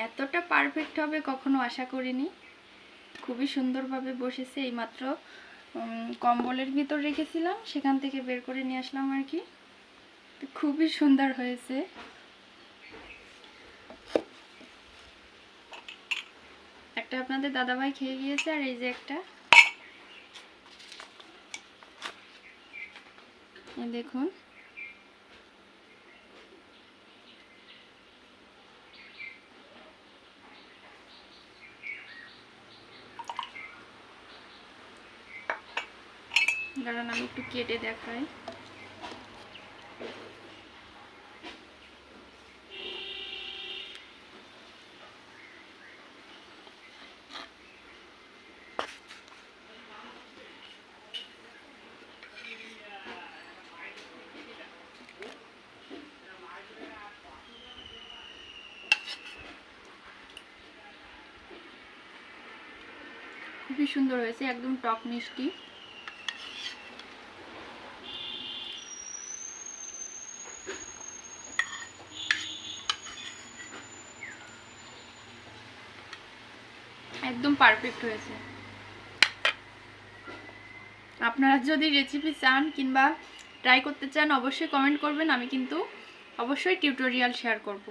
এতটা পারফেক্ট হবে কখনো আশা করিনি। খুবই সুন্দরভাবে বসেছে। এইমাত্র কম্বলের ভিতর রেখেছিলাম, সেখান থেকে বের করে নিয়ে আসলাম আর কি। খুবই সুন্দর হয়েছে। একটা আপনাদের দাদাভাই খেয়ে গিয়েছে, আর এই যে একটা দেখুন। দাঁড়ান আমি একটু কেটে দেখাই। খুবই সুন্দর হয়েছে, একদম টক মিষ্টি। একদম পারফেক্ট হয়েছে। আপনারা যদি রেসিপি চান কিংবা ট্রাই করতে চান অবশ্যই কমেন্ট করবেন, আমি কিন্তু অবশ্যই টিউটোরিয়াল শেয়ার করব।